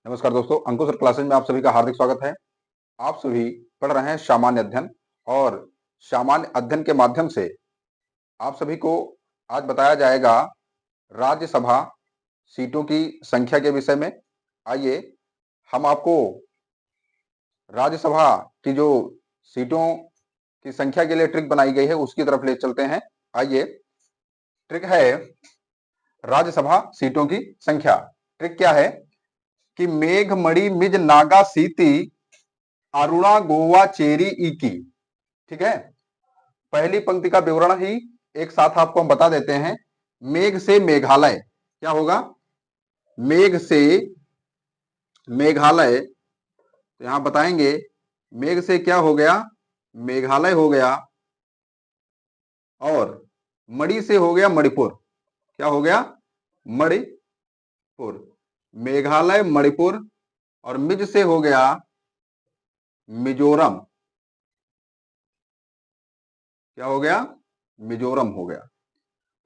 नमस्कार दोस्तों, अंकुश sir classes में आप सभी का हार्दिक स्वागत है। आप सभी पढ़ रहे हैं सामान्य अध्ययन और सामान्य अध्ययन के माध्यम से आप सभी को आज बताया जाएगा राज्यसभा सीटों की संख्या के विषय में। आइए हम आपको राज्यसभा की जो सीटों की संख्या के लिए ट्रिक बनाई गई है उसकी तरफ ले चलते हैं। आइए, ट्रिक है राज्यसभा सीटों की संख्या। ट्रिक क्या है कि मेघमणि मिज नागा सीती अरुणा गोवा चेरी इकी। ठीक है, पहली पंक्ति का विवरण ही एक साथ आपको हम बता देते हैं। मेघ से मेघालय क्या होगा? मेघ से मेघालय, तो यहां बताएंगे मेघ से क्या हो गया? मेघालय हो गया। और मणि से हो गया मणिपुर। क्या हो गया? मणिपुर। मेघालय मणिपुर। और मिज से हो गया मिजोरम। क्या हो गया? मिजोरम हो गया।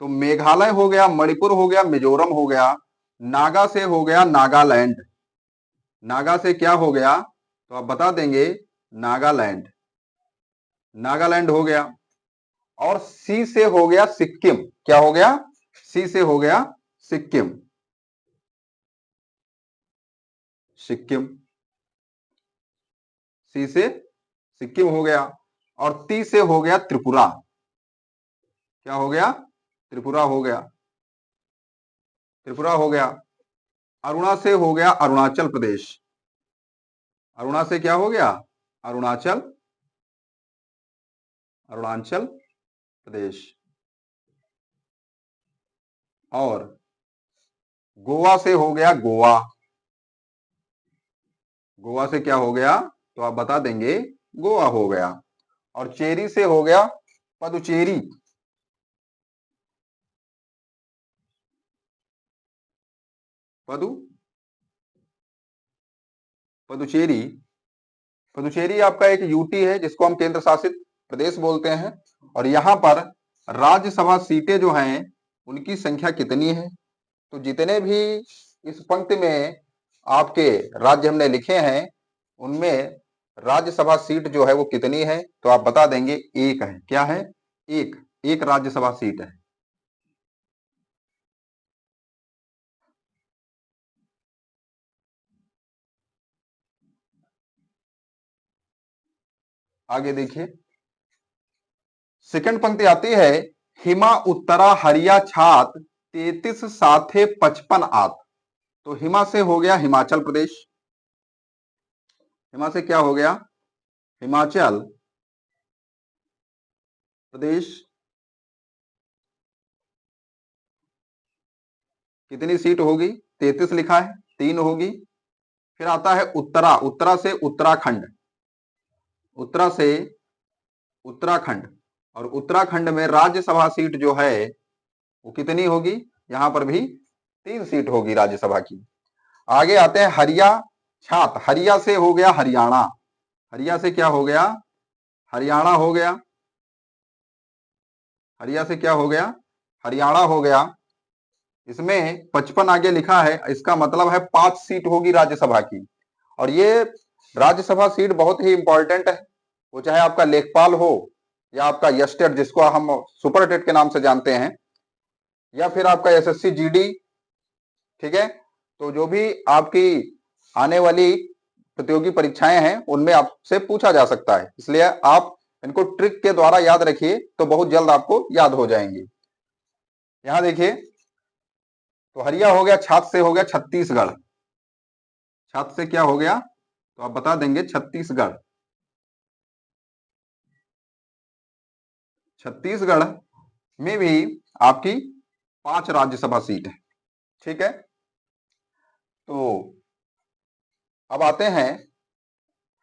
तो मेघालय हो गया, मणिपुर हो गया, मिजोरम हो गया। नागा से हो गया नागालैंड। नागा से क्या हो गया? तो आप बता देंगे नागालैंड। नागालैंड हो गया। और सी से हो गया सिक्किम। क्या हो गया? सी से हो गया सिक्किम। सिक्किम, सी से सिक्किम हो गया। और ती से हो गया त्रिपुरा। क्या हो गया? त्रिपुरा हो गया। त्रिपुरा हो गया। अरुणा से हो गया अरुणाचल प्रदेश। अरुणा से क्या हो गया? अरुणाचल अरुणाचल प्रदेश। और गोवा से हो गया गोवा। गोवा से क्या हो गया? तो आप बता देंगे गोवा हो गया। और चेरी से हो गया पदुचेरी। पदुचेरी। पुदुचेरी आपका एक यूटी है जिसको हम केंद्र शासित प्रदेश बोलते हैं। और यहां पर राज्यसभा सीटें जो हैं उनकी संख्या कितनी है? तो जितने भी इस पंक्ति में आपके राज्य हमने लिखे हैं उनमें राज्यसभा सीट जो है वो कितनी है? तो आप बता देंगे एक है। क्या है? एक राज्यसभा सीट है। आगे देखिए, सेकंड पंक्ति आती है हिमा उत्तरा हरिया छात 33 साथे 55 आत। तो हिमा से हो गया हिमाचल प्रदेश। हिमा से क्या हो गया? हिमाचल प्रदेश। कितनी सीट होगी? 33 लिखा है, 3 होगी। फिर आता है उत्तरा। उत्तरा से उत्तराखंड। उत्तरा से उत्तराखंड। और उत्तराखंड में राज्यसभा सीट जो है वो कितनी होगी? यहां पर भी 3 सीट होगी राज्यसभा की। आगे आते हैं हरिया छात। हरिया से हो गया हरियाणा। हरिया से क्या हो गया? हरियाणा हो गया। हरिया से क्या हो गया? हरियाणा हो गया। इसमें 55 आगे लिखा है, इसका मतलब है 5 सीट होगी राज्यसभा की। और ये राज्यसभा सीट बहुत ही इंपॉर्टेंट है। वो चाहे आपका लेखपाल हो या आपका यस्टेट जिसको हम सुपर टेट के नाम से जानते हैं, या फिर आपका एसएससी जीडी। ठीक है, तो जो भी आपकी आने वाली प्रतियोगी परीक्षाएं हैं उनमें आपसे पूछा जा सकता है। इसलिए आप इनको ट्रिक के द्वारा याद रखिए तो बहुत जल्द आपको याद हो जाएंगे। यहां देखिए, तो हरिया हो गया, छात्र से हो गया छत्तीसगढ़। छात्र से क्या हो गया? तो आप बता देंगे छत्तीसगढ़। छत्तीसगढ़ में भी आपकी 5 राज्यसभा सीट है। ठीक है, तो अब आते हैं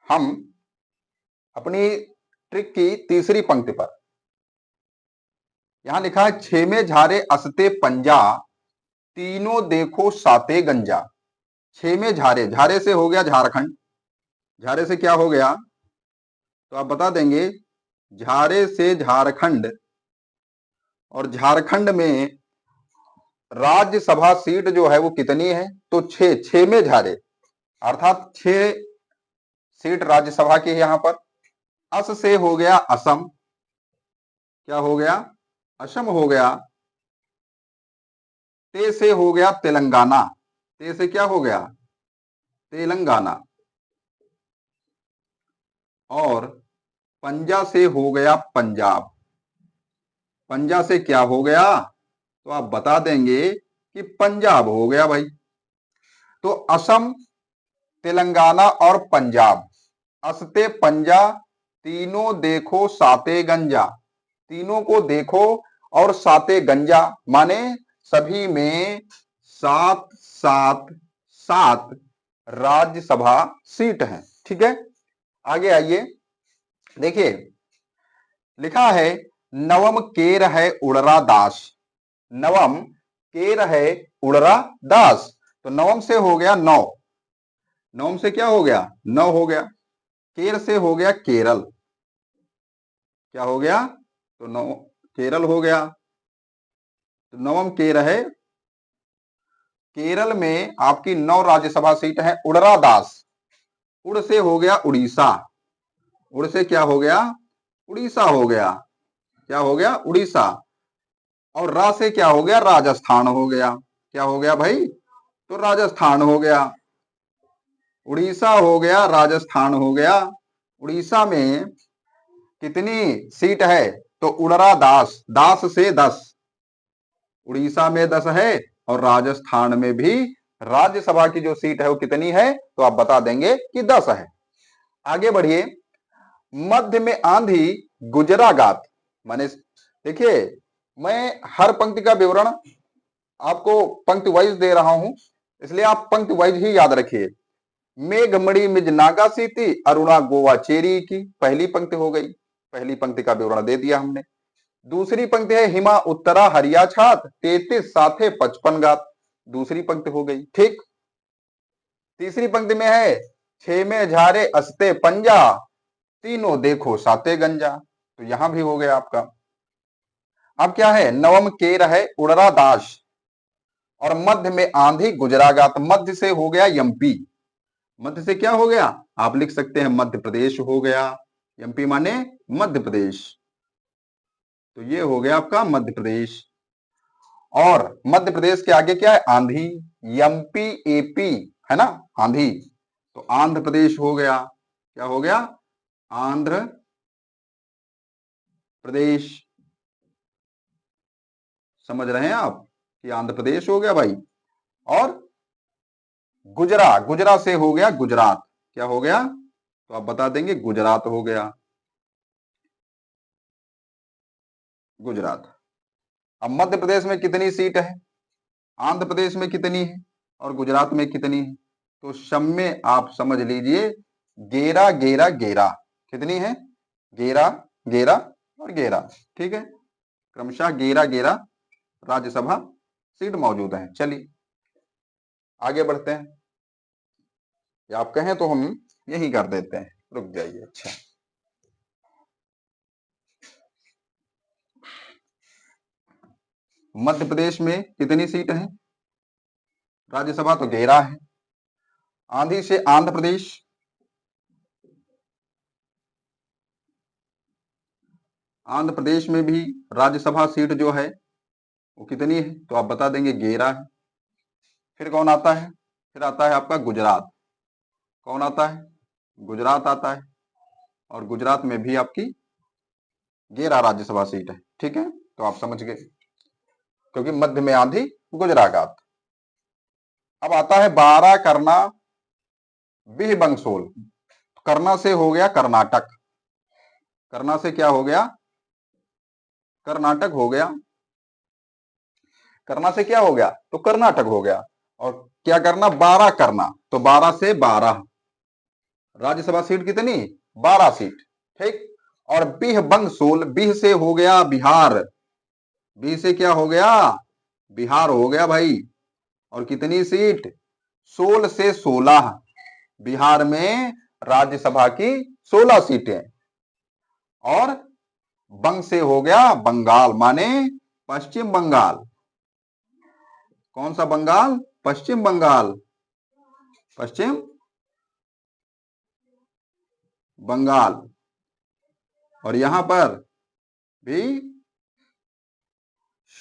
हम अपनी ट्रिक की तीसरी पंक्ति पर। यहां लिखा है छेमे झारे असते पंजा तीनों देखो साते गंजा। छेमे झारे। झारे से हो गया झारखंड। झारे से क्या हो गया? तो आप बता देंगे झारे से झारखंड। और झारखंड में राज्यसभा सीट जो है वो कितनी है? तो 6 में झारे। अर्थात 6 सीट राज्यसभा की है यहां पर। अस से हो गया असम, क्या हो गया? असम हो गया। ते से हो गया तेलंगाना, ते से क्या हो गया? तेलंगाना। और पंजा से हो गया पंजाब, पंजा से क्या हो गया? तो आप बता देंगे कि पंजाब हो गया भाई। तो असम, तेलंगाना और पंजाब, असते पंजा, तीनों देखो साते गंजा, तीनों को देखो और साते गंजा, माने सभी में 7 7 7 राज्यसभा सीट हैं। ठीक है, आगे आइए, देखिए लिखा है नवम केर है उड़रा दास, नवम केर है उड़रा दास। तो नवम से हो गया 9, नवम से क्या हो गया? 9 हो गया। केर से हो गया केरल, क्या हो गया? तो 9 केरल हो गया। तो नवम केर है, केरल में आपकी 9 राज्यसभा सीट है। उड़रा दास, उड़ से हो गया उड़ीसा, उड़ से क्या हो गया? उड़ीसा हो गया, क्या हो गया? उड़ीसा। और रा से क्या हो गया? राजस्थान हो गया, क्या हो गया भाई? तो राजस्थान हो गया। उड़ीसा हो गया, राजस्थान हो गया। उड़ीसा में कितनी सीट है? तो उड़रा दास, दास से 10, उड़ीसा में 10 है। और राजस्थान में भी राज्यसभा की जो सीट है वो कितनी है? तो आप बता देंगे कि 10 है। आगे बढ़िए, मध्य में आंधी गुजरागात, माने देखिए मैं हर पंक्ति का विवरण आपको पंक्ति वाइज दे रहा हूं, इसलिए आप पंक्ति वाइज ही याद रखिए। मेघमणि मिज नागा सीती, अरुणा गोवा चेरी की, पहली पंक्ति हो गई, पहली पंक्ति का विवरण दे दिया हमने। दूसरी पंक्ति है हिमा उत्तरा हरिया छात, 33 साथे 55 गात, दूसरी पंक्ति हो गई। ठीक, तीसरी पंक्ति में है 6 में झारे अस्ते पंजा, तीनों देखो साते गंजा, तो यहां भी हो गया आपका। अब क्या है? नवम केर है उड़रा दास, और मध्य में आंधी गुजरागात, मध्य से हो गया एमपी, मध्य से क्या हो गया? आप लिख सकते हैं मध्य प्रदेश हो गया, एमपी माने मध्य प्रदेश, तो ये हो गया आपका मध्य प्रदेश। और मध्य प्रदेश के आगे क्या है? आंधी, एमपी एपी है ना, आंधी, तो आंध्र प्रदेश हो गया, क्या हो गया? आंध्र प्रदेश। समझ रहे हैं आप कि आंध्र प्रदेश हो गया भाई। और गुजरात, गुजरात से हो गया गुजरात, क्या हो गया? तो आप बता देंगे गुजरात हो गया, गुजरात। अब मध्य प्रदेश में कितनी सीट है? आंध्र प्रदेश में कितनी है? और गुजरात में कितनी है? तो सब में आप समझ लीजिए 11 11 11, कितनी है? 11 11 और 11, ठीक है, क्रमशः 11 11 राज्यसभा सीट मौजूद है। चलिए आगे बढ़ते हैं, या आप कहें तो हम यही कर देते हैं, रुक जाइए। अच्छा, मध्य प्रदेश में कितनी सीट है राज्यसभा? तो 11 है। आंधी से आंध्र प्रदेश, आंध्र प्रदेश में भी राज्यसभा सीट जो है वो कितनी है? तो आप बता देंगे 11 है। फिर कौन आता है? फिर आता है आपका गुजरात, कौन आता है? गुजरात आता है, और गुजरात में भी आपकी 11 राज्यसभा सीट है। ठीक है, तो आप समझ गए, क्योंकि मध्य में आंधी गुजरात। अब आता है 12 करना बिह बंगसोल, करना से हो गया कर्नाटक, करना से क्या हो गया? कर्नाटक हो गया, करना से क्या हो गया? तो कर्नाटक हो गया। और क्या करना? 12 करना, तो 12 से 12 राज्यसभा सीट कितनी? 12 सीट, ठीक। और बिह बंगसोल, बिह से हो गया बिहार, बिह से क्या हो गया? बिहार हो गया भाई। और कितनी सीट? 16 से 16, बिहार में राज्यसभा की 16 सीटें। और बंग से हो गया बंगाल, माने पश्चिम बंगाल, कौन सा बंगाल? पश्चिम बंगाल, पश्चिम बंगाल, और यहां पर भी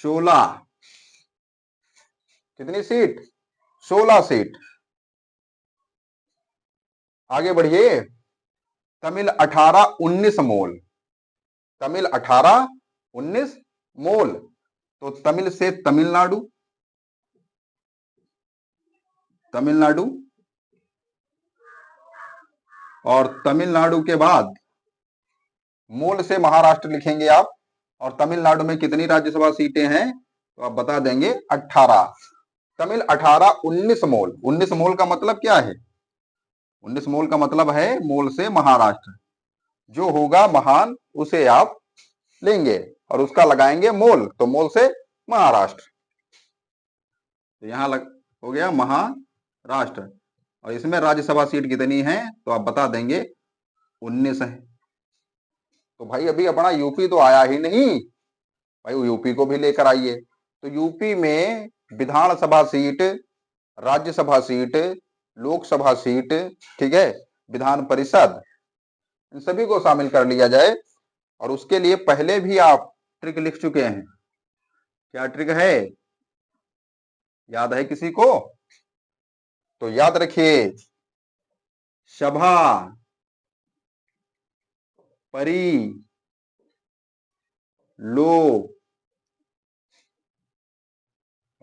16। कितनी सीट? 16 सीट। आगे बढ़िए। तमिल 18 19 मोल। तमिल 18 19 मोल। तो तमिल से तमिलनाडु, तमिलनाडु, और तमिलनाडु के बाद मोल से महाराष्ट्र लिखेंगे आप। और तमिलनाडु में कितनी राज्यसभा सीटें हैं तो आप बता देंगे 18। तमिल 18 19 मोल। 19 मोल का मतलब क्या है? 19 मोल का मतलब है मोल से महाराष्ट्र। जो होगा महान उसे आप लेंगे और उसका लगाएंगे मोल, तो मोल से महाराष्ट्र। तो यहां हो गया महाराष्ट्र। और इसमें राज्यसभा सीट कितनी है तो आप बता देंगे 19 है। तो भाई अभी अपना यूपी तो आया ही नहीं भाई, यूपी को भी लेकर आइए। तो यूपी में Vidhan Sabha seat, Rajya Sabha seat, Lok Sabha seat, ठीक है, विधान परिषद, इन सभी को शामिल कर लिया जाए। और उसके लिए पहले भी आप ट्रिक लिख चुके हैं। क्या ट्रिक है? याद है किसी को? तो याद रखिए, सभा परी लो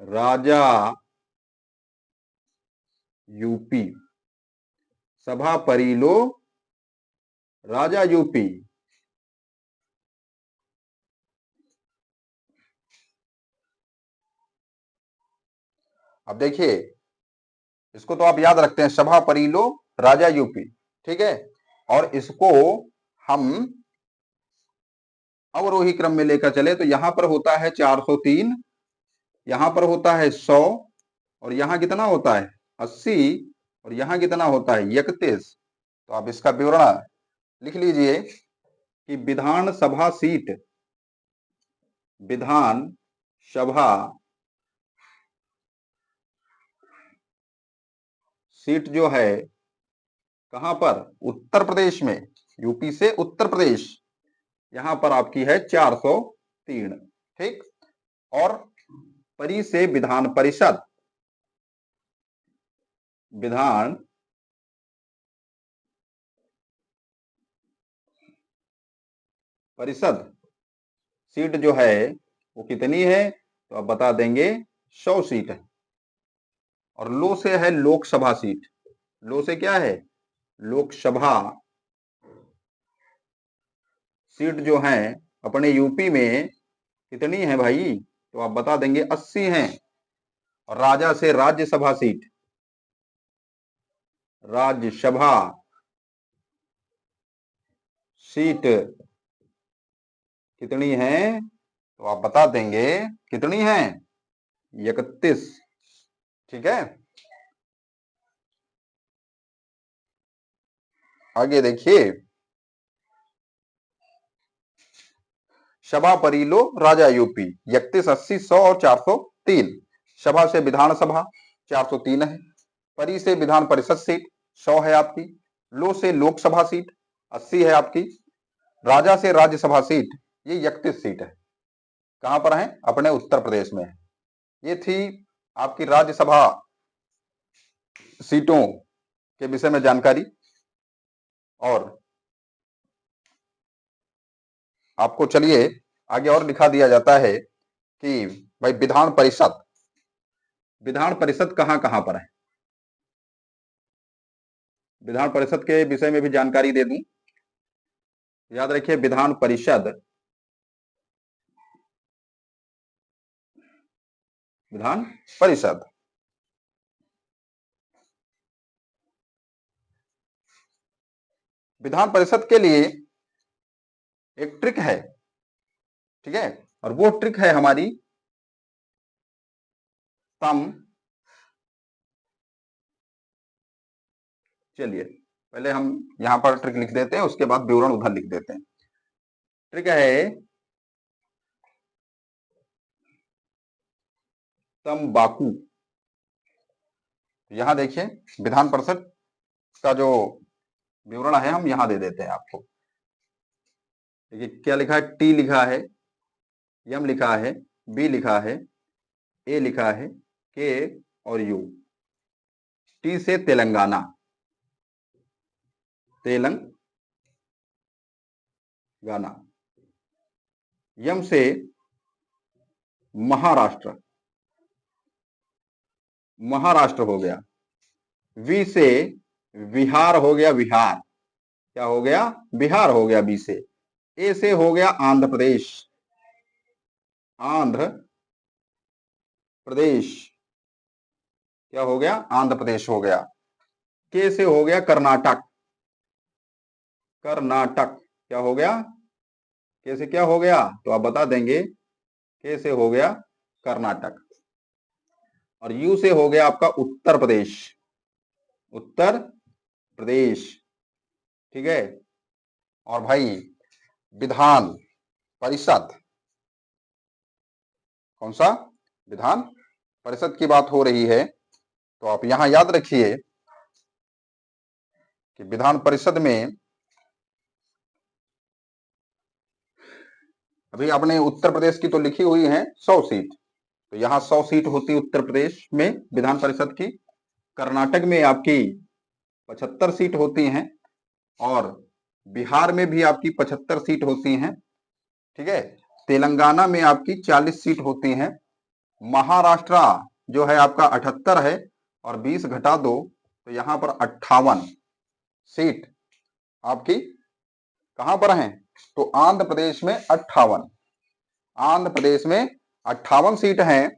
राजा यूपी। सभा परी लो राजा यूपी। अब देखिए, इसको तो आप याद रखते हैं, सभा परी लो राजा यूपी, ठीक है। और इसको हम अवरोही क्रम में लेकर चले तो यहां पर होता है 403, यहां पर होता है 100, और यहां कितना होता है 80, और यहां कितना होता है 31। तो आप इसका विवरण लिख लीजिए कि विधानसभा सीट, विधान सभा सीट जो है कहां पर? उत्तर प्रदेश में। यूपी से उत्तर प्रदेश, यहां पर आपकी है 403, ठीक। और परी से विधान परिषद, विधान परिषद सीट जो है वो कितनी है तो आप बता देंगे 100 सीट है। और लो से है लोकसभा सीट। लो से क्या है? लोकसभा सीट जो है अपने यूपी में कितनी है भाई तो आप बता देंगे 80 हैं। और राजा से राज्यसभा सीट, राज्यसभा सीट कितनी है तो आप बता देंगे कितनी है 31, ठीक है। आगे देखिए, सभा परिलो राजा यूपी 31 80 100 और 403। सभा से विधानसभा 403 है, परी से विधान परिषद सीट 100 है आपकी, लो से लोकसभा सीट 80 है आपकी, राजा से राज्यसभा सीट ये 31 सीट है। कहां पर है? अपने उत्तर प्रदेश में है। ये थी आपकी राज्यसभा सीटों के विषय में जानकारी। और आपको चलिए आगे और लिखा दिया जाता है कि भाई विधान परिषद, विधान परिषद कहां कहां पर है। विधान परिषद के विषय में भी जानकारी दे दूं। याद रखिए, विधान परिषद, विधान परिषद विधान परिषद के लिए एक ट्रिक है, ठीक है। और वो ट्रिक है हमारी सम। चलिए पहले हम यहां पर ट्रिक लिख देते हैं, उसके बाद विवरण उधर लिख देते हैं। ट्रिक है तंबाकू। यहां देखिए, विधान परिषद का जो विवरण है, हम यहां दे देते हैं आपको। देखिए क्या लिखा है, टी लिखा है, एम लिखा है, बी लिखा है, ए लिखा है, के और यू। टी से तेलंगाना, तेलंगाना। एम से महाराष्ट्र, महाराष्ट्र हो गया। वी से बिहार हो गया, बिहार। क्या हो गया, बिहार हो गया बी से। ए से हो गया आंध्र प्रदेश, आंध्र प्रदेश। क्या हो गया, आंध्र प्रदेश हो गया। के से हो गया कर्नाटक, कर्नाटक। क्या हो गया, के से क्या हो गया, तो आप बता देंगे। के से हो गया कर्नाटक। और यू से हो गया आपका उत्तर प्रदेश, उत्तर प्रदेश। ठीक है। और भाई विधान परिषद, कौन सा, विधान परिषद की बात हो रही है, तो आप यहां याद रखिए कि विधान परिषद में अभी आपने उत्तर प्रदेश की तो लिखी हुई है 100 सीट, तो यहाँ 100 सीट होती उत्तर प्रदेश में विधान परिषद की। कर्नाटक में आपकी 75 सीट होती हैं, और बिहार में भी आपकी 75 सीट होती हैं। ठीक है। तेलंगाना में आपकी 40 सीट होती हैं। महाराष्ट्र जो है आपका 78 है, और 20 घटा दो तो यहाँ पर 58 सीट आपकी कहां पर हैं, तो आंध्र प्रदेश में 58, आंध्र प्रदेश में 58 सीट हैं।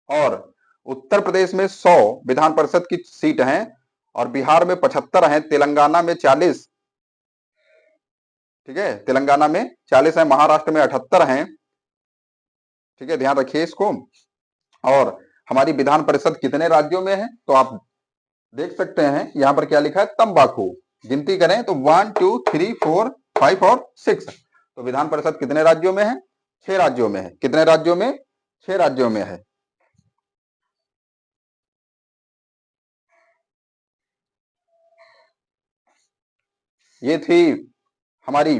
और उत्तर प्रदेश में 100 विधान परिषद की सीट हैं, और बिहार में 75 हैं, तेलंगाना में 40। ठीक है, तेलंगाना में 40 है, महाराष्ट्र में 78 हैं। ठीक है, ध्यान रखिए इसको। और हमारी विधान परिषद कितने राज्यों में है, तो आप देख सकते हैं यहां पर क्या लिखा है, तंबाकू। गिनती करें तो 1 2 3 4 5 और 6। तो विधान परिषद कितने राज्यों में है, 6 राज्यों में है। कितने राज्यों में, 6 राज्यों में है। ये थी हमारी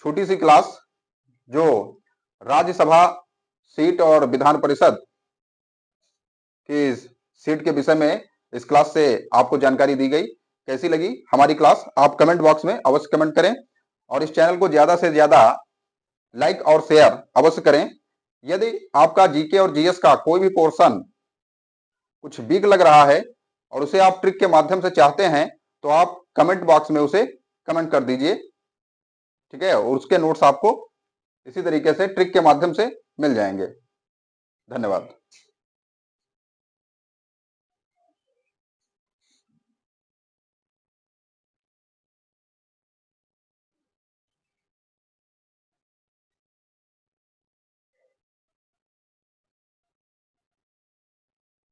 छोटी सी क्लास, जो राज्यसभा सीट और विधान परिषद की सीट के विषय में इस क्लास से आपको जानकारी दी गई। कैसी लगी हमारी क्लास, आप कमेंट बॉक्स में अवश्य कमेंट करें, और इस चैनल को ज्यादा से ज्यादा लाइक और शेयर अवश्य करें। यदि आपका जीके और जीएस का कोई भी पोर्शन कुछ वीक लग रहा है, और उसे आप ट्रिक के माध्यम से चाहते हैं, तो आप कमेंट बॉक्स में उसे कमेंट कर दीजिए। ठीक है, और उसके नोट्स आपको इसी तरीके से ट्रिक के माध्यम से मिल जाएंगे। धन्यवाद।